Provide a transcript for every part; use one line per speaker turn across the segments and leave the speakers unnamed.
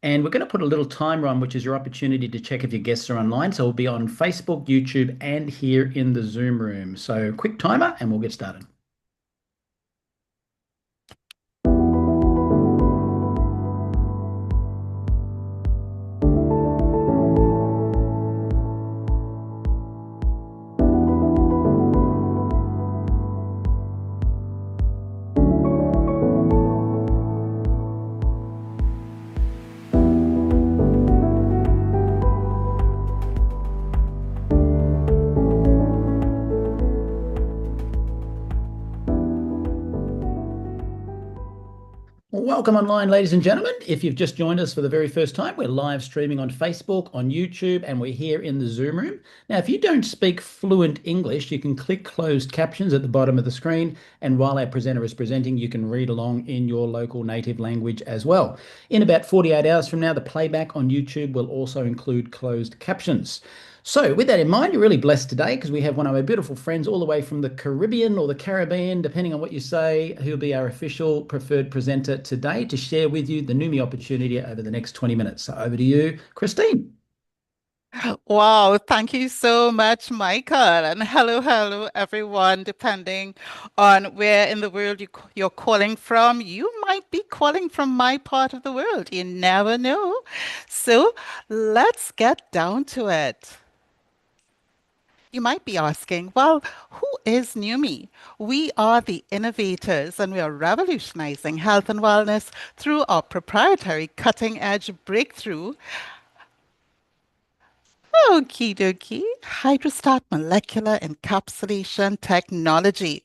And we're going to put a little timer on, which is your opportunity to check if your guests are online. So we'll be on Facebook, YouTube, and here in the Zoom room. So quick timer and we'll get started. Welcome online, ladies and gentlemen. If you've just joined us for the very first time, we're live streaming on Facebook, on YouTube, and we're here in the Zoom room. Now, if you don't speak fluent English, you can click closed captions at the bottom of the screen, and while our presenter is presenting, you can read along in your local native language as well. In about 48 hours from now, the playback on YouTube will also include closed captions. So, with that in mind, you're really blessed today because we have one of our beautiful friends all the way from the Caribbean or the Caribbean, depending on what you say, who'll be our official preferred presenter today to share with you the Neumi opportunity over the next 20 minutes. So, over to you, Christine.
Wow, thank you so much, Michael. And hello, everyone. Depending on where in the world you're calling from, you might be calling from my part of the world. You never know. So let's get down to it. You might be asking, well, who is Neumi? We are the innovators and we are revolutionizing health and wellness through our proprietary cutting edge breakthrough. Okie dokie. Hydrostat molecular encapsulation technology.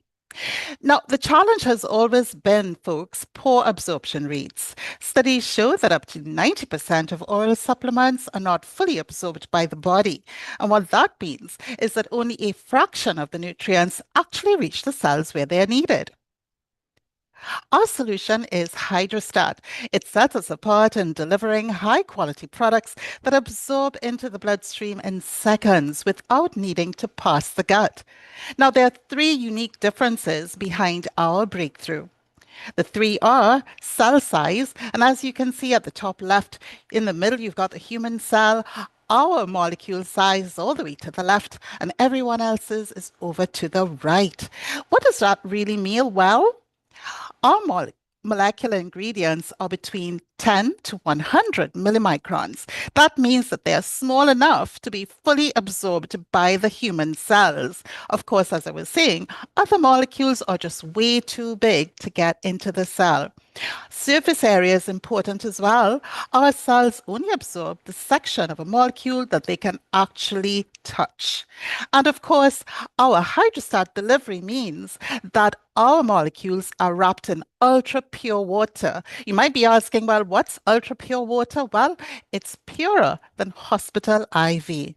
Now, the challenge has always been, folks, poor absorption rates. Studies show that up to 90% of oral supplements are not fully absorbed by the body. And what that means is that only a fraction of the nutrients actually reach the cells where they are needed. Our solution is Hydrostat. It sets us apart in delivering high quality products that absorb into the bloodstream in seconds without needing to pass the gut. Now, there are three unique differences behind our breakthrough. The three are cell size, and as you can see at the top left, in the middle, you've got the human cell. Our molecule size is all the way to the left, and everyone else's is over to the right. What does that really mean? Well, our molecular ingredients are between 10 to 100 millimicrons. That means that they are small enough to be fully absorbed by the human cells. Of course, as I was saying, other molecules are just way too big to get into the cell. Surface area is important as well. Our cells only absorb the section of a molecule that they can actually touch. And of course, our hydrostat delivery means that our molecules are wrapped in ultra pure water. You might be asking, well, what's ultra pure water? Well, it's purer than hospital IV.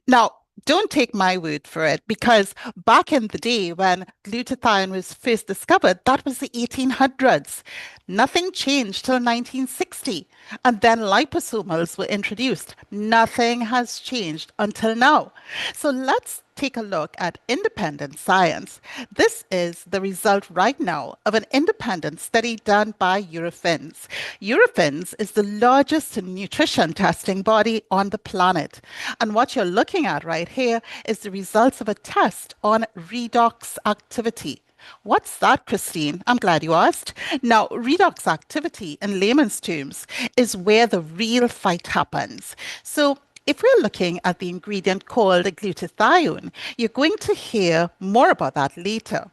Now, don't take my word for it because back in the day when glutathione was first discovered, that was the 1800s. Nothing changed till 1960. And then liposomals were introduced. Nothing has changed until now. So let's take a look at independent science. This is the result right now of an independent study done by Eurofins. Eurofins is the largest nutrition testing body on the planet. And what you're looking at right here is the results of a test on redox activity. What's that, Christine? I'm glad you asked. Now, redox activity in layman's terms is where the real fight happens. So if we're looking at the ingredient called glutathione, you're going to hear more about that later.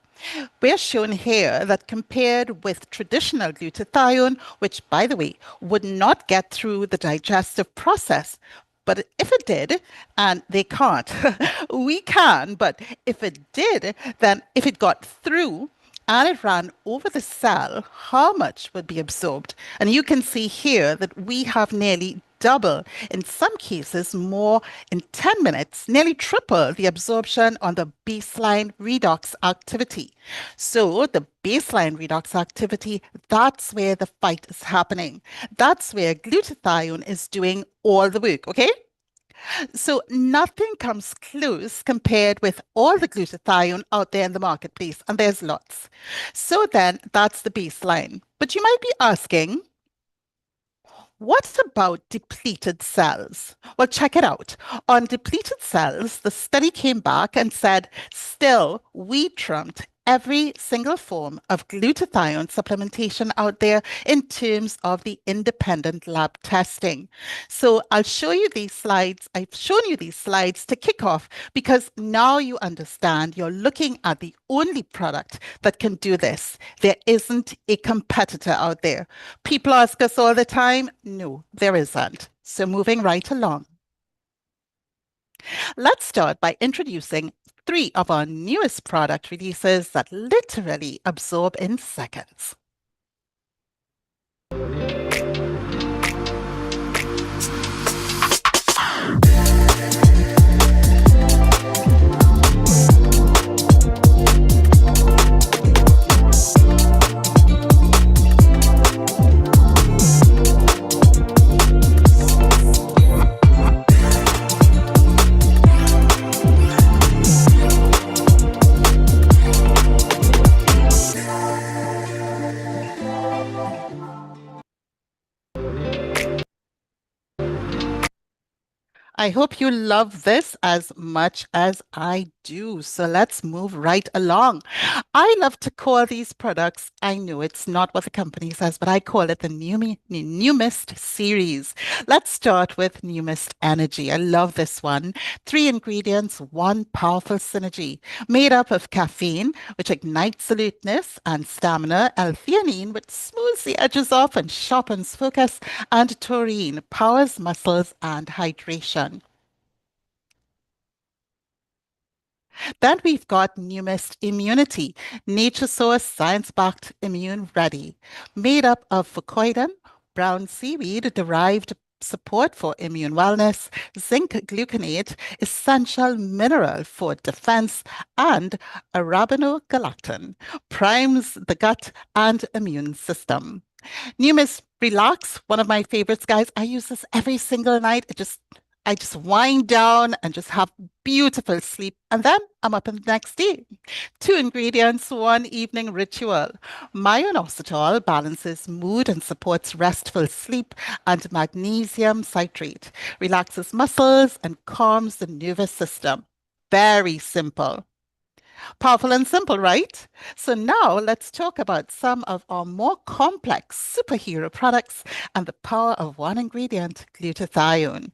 We're shown here that compared with traditional glutathione, which, by the way, would not get through the digestive process, but if it did, and they can't, we can, but if it did, then if it got through and it ran over the cell, how much would be absorbed? And you can see here that we have nearly double, in some cases more in 10 minutes, nearly triple the absorption on the baseline redox activity. So the baseline redox activity, that's where the fight is happening. That's where glutathione is doing all the work, okay? So nothing comes close compared with all the glutathione out there in the marketplace, and there's lots. So then that's the baseline. But you might be asking, what about depleted cells? Well, check it out. On depleted cells, the study came back and said, still, we trumped every single form of glutathione supplementation out there in terms of the independent lab testing. So I'll show you these slides. I've shown you these slides to kick off because now you understand you're looking at the only product that can do this. There isn't a competitor out there. People ask us all the time. No, there isn't. So moving right along. Let's start by introducing three of our newest product releases that literally absorb in seconds. I hope you love this as much as I do. So let's move right along. I love to call these products, I know it's not what the company says, but I call it the Newmist series. Let's start with Newmist Energy. I love this one. Three ingredients, one powerful synergy, made up of caffeine, which ignites alertness and stamina, L-theanine, which smooths the edges off and sharpens focus, and taurine, powers muscles and hydration. Then we've got Numist Immunity, nature source, science-backed, immune ready, made up of fucoidan, brown seaweed derived support for immune wellness, zinc gluconate, essential mineral for defense, and arabinogalactan, primes the gut and immune system. Numis Relax, one of my favorites, guys. I use this every single night. I just wind down and just have beautiful sleep. And then I'm up in the next day. Two ingredients, one evening ritual. Myoinositol balances mood and supports restful sleep, and magnesium citrate relaxes muscles and calms the nervous system. Very simple. Powerful and simple, right? So now let's talk about some of our more complex superhero products and the power of one ingredient, glutathione.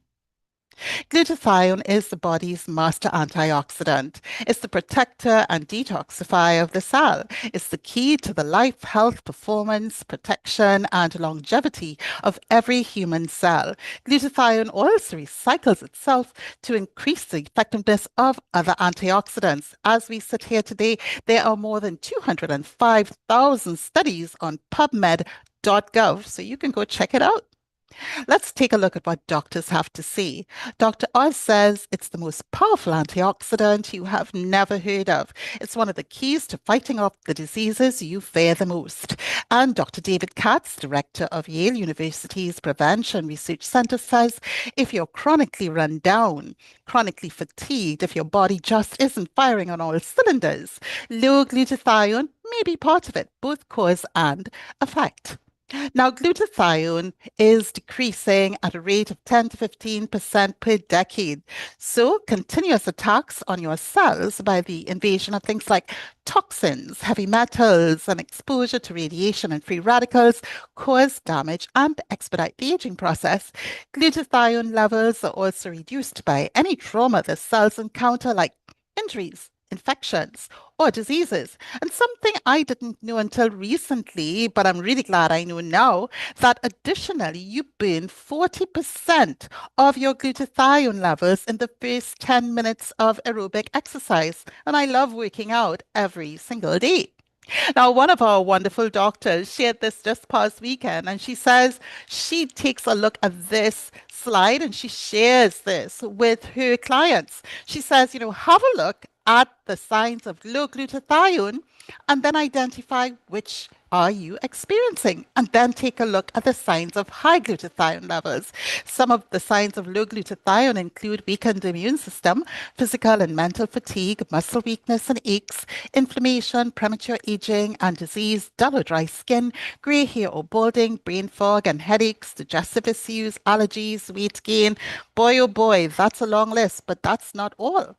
Glutathione is the body's master antioxidant. It's the protector and detoxifier of the cell. It's the key to the life, health, performance, protection, and longevity of every human cell. Glutathione also recycles itself to increase the effectiveness of other antioxidants. As we sit here today, there are more than 205,000 studies on PubMed.gov, so you can go check it out. Let's take a look at what doctors have to say. Dr. Oz says it's the most powerful antioxidant you have never heard of. It's one of the keys to fighting off the diseases you fear the most. And Dr. David Katz, director of Yale University's Prevention Research Center, says if you're chronically run down, chronically fatigued, if your body just isn't firing on all cylinders, low glutathione may be part of it, both cause and effect. Now, glutathione is decreasing at a rate of 10 to 15% per decade. So, continuous attacks on your cells by the invasion of things like toxins, heavy metals, and exposure to radiation and free radicals cause damage and expedite the aging process. Glutathione levels are also reduced by any trauma the cells encounter, like injuries, infections, or diseases. And something I didn't know until recently, but I'm really glad I know now, that additionally you burn 40% of your glutathione levels in the first 10 minutes of aerobic exercise. And I love working out every single day. Now, one of our wonderful doctors shared this just past weekend, and she says she takes a look at this slide and she shares this with her clients. She says, have a look at the signs of low glutathione and then identify which are you experiencing? And then take a look at the signs of high glutathione levels. Some of the signs of low glutathione include weakened immune system, physical and mental fatigue, muscle weakness and aches, inflammation, premature aging and disease, dull or dry skin, gray hair or balding, brain fog and headaches, digestive issues, allergies, weight gain. Boy, oh boy, that's a long list, but that's not all.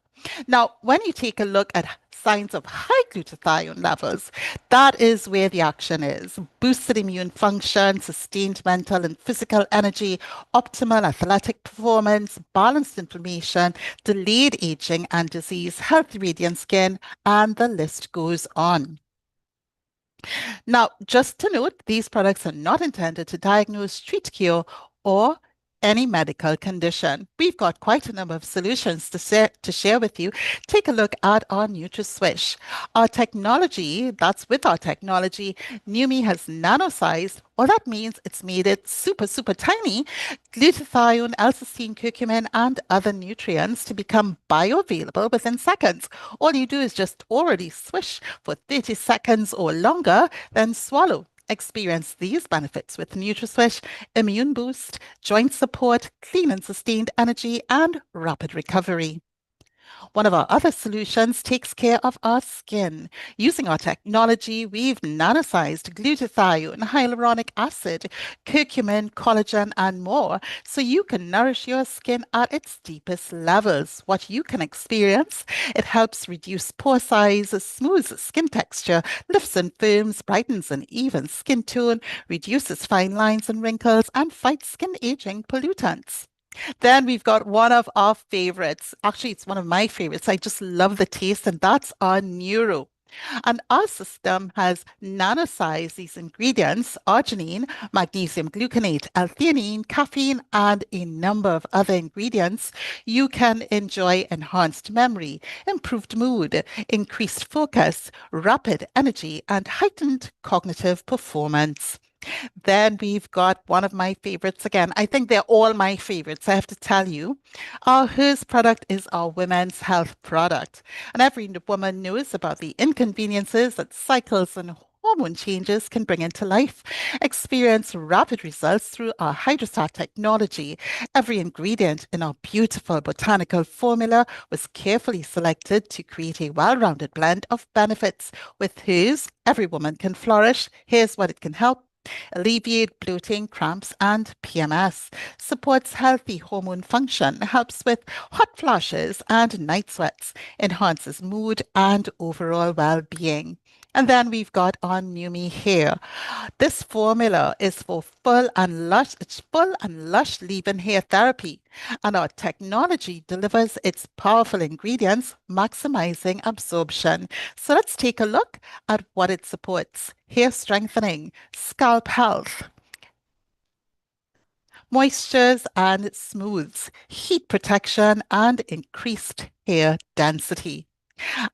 Now, when you take a look at signs of high glutathione levels, that is where the action is. Boosted immune function, sustained mental and physical energy, optimal athletic performance, balanced inflammation, delayed aging and disease, healthy radiant skin, and the list goes on. Now, just to note, these products are not intended to diagnose, treat, cure, or any medical condition. We've got quite a number of solutions to share with you. Take a look at our NutraSwish. Our technology, that's with our technology, Neumi has nano-sized. All that means it's made it super, super tiny, glutathione, L-cysteine, curcumin, and other nutrients to become bioavailable within seconds. All you do is just already swish for 30 seconds or longer, then swallow. Experience these benefits with NutraSwish, immune boost, joint support, clean and sustained energy, and rapid recovery. One of our other solutions takes care of our skin. Using our technology, we've nanosized glutathione, hyaluronic acid, curcumin, collagen, and more, so you can nourish your skin at its deepest levels. What you can experience, it helps reduce pore size, smooths skin texture, lifts and firms, brightens and evens skin tone, reduces fine lines and wrinkles, and fights skin aging pollutants. Then we've got one of our favorites. Actually, it's one of my favorites. I just love the taste, and that's our Neuro. And our system has nanosized these ingredients, arginine, magnesium gluconate, L-theanine, caffeine, and a number of other ingredients. You can enjoy enhanced memory, improved mood, increased focus, rapid energy, and heightened cognitive performance. Then we've got one of my favorites again. I think they're all my favorites, I have to tell you. Our Hers product is our women's health product. And every woman knows about the inconveniences that cycles and hormone changes can bring into life. Experience rapid results through our Hydrostat technology. Every ingredient in our beautiful botanical formula was carefully selected to create a well-rounded blend of benefits. With Hers, every woman can flourish. Here's what it can help: alleviate bloating, cramps, and PMS, supports healthy hormone function, helps with hot flashes and night sweats, enhances mood and overall well-being. And then we've got our Neumi hair. This formula is for full and lush leave-in hair therapy. And our technology delivers its powerful ingredients, maximizing absorption. So let's take a look at what it supports: hair strengthening, scalp health, moistures and smooths, heat protection, and increased hair density.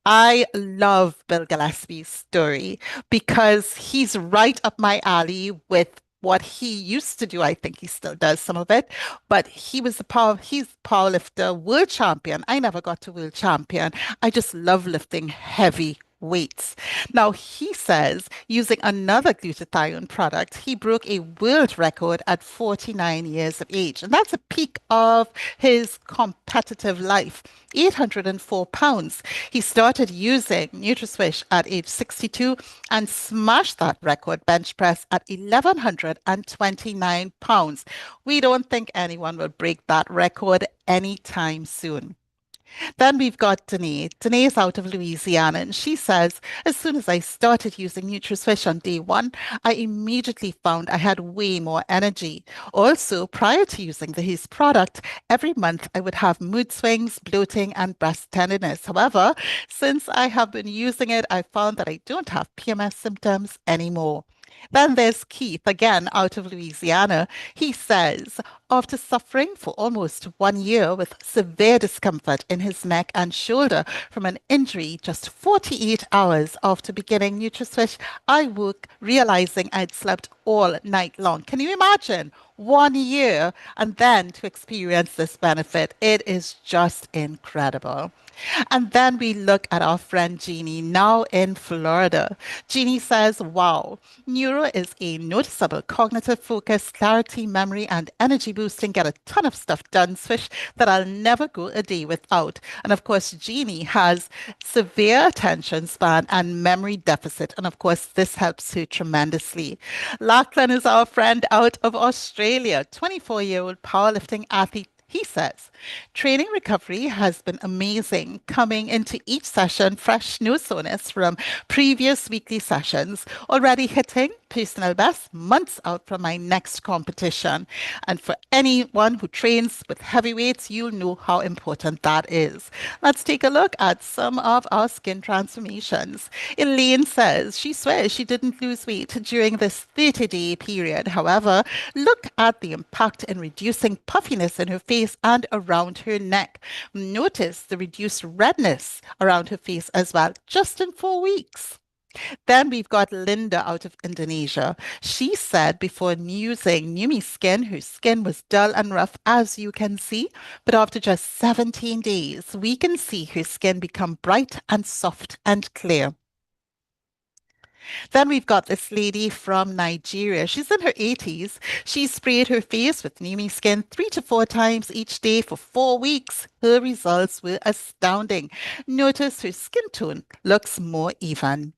I love Bill Gillespie's story because he's right up my alley with what he used to do. I think he still does some of it, but he's powerlifter, world champion. I never got to world champion. I just love lifting heavy weights. Now, he says using another glutathione product, he broke a world record at 49 years of age. And that's a peak of his competitive life, 804 pounds. He started using NutraSwish at age 62 and smashed that record bench press at 1,129 pounds. We don't think anyone will break that record anytime soon. Then we've got Danae. Danae is out of Louisiana, and she says, as soon as I started using NutraSwish on day one, I immediately found I had way more energy. Also, prior to using his product, every month I would have mood swings, bloating, and breast tenderness. However, since I have been using it, I found that I don't have PMS symptoms anymore. Then there's Keith, again out of Louisiana. He says, after suffering for almost 1 year with severe discomfort in his neck and shoulder from an injury just 48 hours after beginning NutriSwish. I woke realizing I'd slept all night long. Can you imagine? 1 year and then to experience this benefit. It is just incredible. And then we look at our friend Jeannie now in Florida. Jeannie says, wow, neuro is a noticeable cognitive focus, clarity, memory, and energy boosting, get a ton of stuff done swish that I'll never go a day without. And of course, Jeannie has severe attention span and memory deficit. And of course, this helps her tremendously. Lachlan is our friend out of Australia, 24-year-old powerlifting athlete. He says, training recovery has been amazing, coming into each session fresh, no soreness from previous weekly sessions, already hitting personal best months out from my next competition. And for anyone who trains with heavy weights, you'll know how important that is. Let's take a look at some of our skin transformations. Elaine says she swears she didn't lose weight during this 30-day period. However, look at the impact in reducing puffiness in her face and around her neck. Notice the reduced redness around her face as well, just in 4 weeks. Then we've got Linda out of Indonesia. She said before using Neumi Skin, her skin was dull and rough, as you can see. But after just 17 days, we can see her skin become bright and soft and clear. Then we've got this lady from Nigeria. She's in her 80s. She sprayed her face with Neumi Skin 3 to 4 times each day for 4 weeks. Her results were astounding. Notice her skin tone looks more even.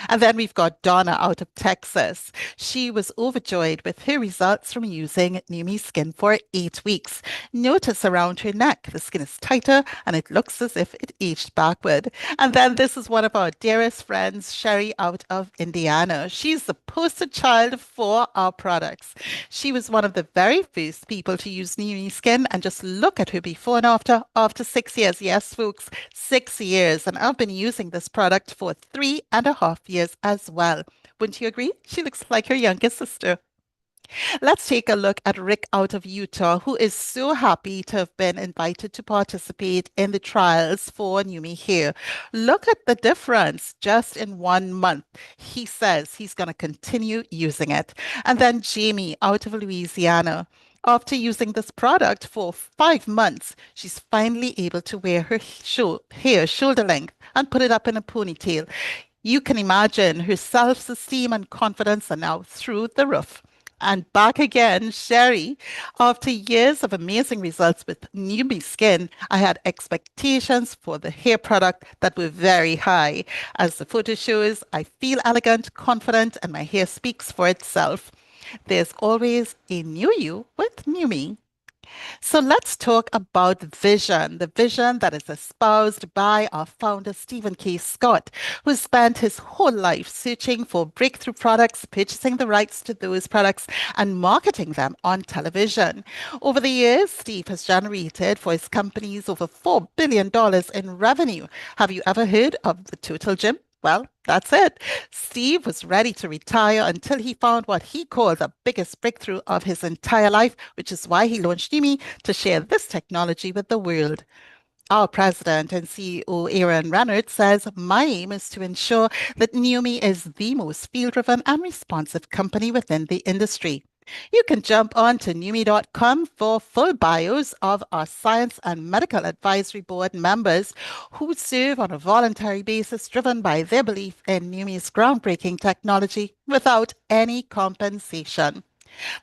And then we've got Donna out of Texas. She was overjoyed with her results from using Neumi Skin for 8 weeks. Notice around her neck, the skin is tighter and it looks as if it aged backward. And then this is one of our dearest friends, Sherry out of Indiana. She's the poster child for our products. She was one of the very first people to use Neumi Skin, and just look at her before and after 6 years. Yes, folks, 6 years. And I've been using this product for 3.5 years as well. Wouldn't you agree? She looks like her younger sister. Let's take a look at Rick out of Utah, who is so happy to have been invited to participate in the trials for Neumi Hair. Look at the difference just in 1 month. He says he's going to continue using it. And then Jamie out of Louisiana. After using this product for 5 months, she's finally able to wear her hair shoulder length and put it up in a ponytail. You can imagine her self-esteem and confidence are now through the roof. And back again, Sherry. After years of amazing results with Neumi Skin, I had expectations for the hair product that were very high. As the photo shows, I feel elegant, confident, and my hair speaks for itself. There's always a new you with Neumi. So let's talk about the vision that is espoused by our founder, Stephen K. Scott, who spent his whole life searching for breakthrough products, purchasing the rights to those products, and marketing them on television. Over the years, Steve has generated for his companies over $4 billion in revenue. Have you ever heard of the Total Gym? Well, that's it. Steve was ready to retire until he found what he called the biggest breakthrough of his entire life, which is why he launched Neumi to share this technology with the world. Our president and CEO, Aaron Reynolds, says, my aim is to ensure that Neumi is the most field-driven and responsive company within the industry. You can jump on to Neumi.com for full bios of our science and medical advisory board members who serve on a voluntary basis driven by their belief in Neumi's groundbreaking technology without any compensation.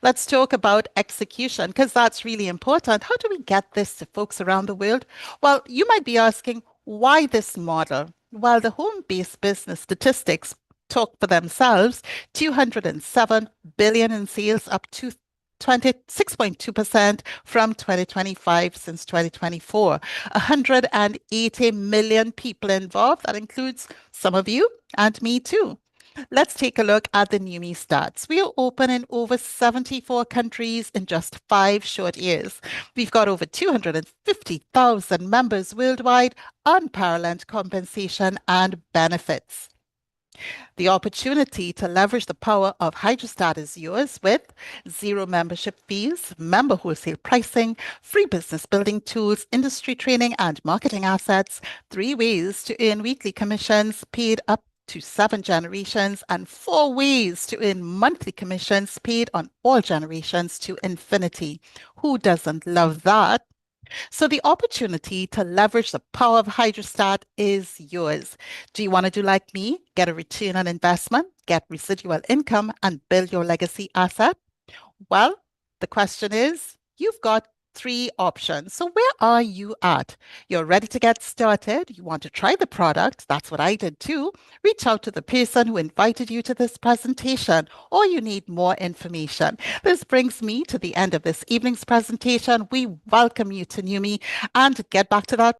Let's talk about execution because that's really important. How do we get this to folks around the world? Well, you might be asking, why this model? Well, the home-based business statistics talk for themselves. 207 billion in sales, up to 26.2% from 2025 since 2024. 180 million people involved. That includes some of you and me too. Let's take a look at the Neumi stats. We are open in over 74 countries in just 5 short years. We've got over 250,000 members worldwide, unparalleled compensation and benefits. The opportunity to leverage the power of Hydrostat is yours with zero membership fees, member wholesale pricing, free business building tools, industry training and marketing assets, 3 ways to earn weekly commissions paid up to 7 generations, and 4 ways to earn monthly commissions paid on all generations to infinity. Who doesn't love that? So the opportunity to leverage the power of Hydrostat is yours. Do you want to do like me? Get a return on investment, get residual income, and build your legacy asset? Well, the question is, you've got 3 options. So where are you at? You're ready to get started. You want to try the product. That's what I did too. Reach out to the person who invited you to this presentation, or you need more information. This brings me to the end of this evening's presentation. We welcome you to Neumi and get back to that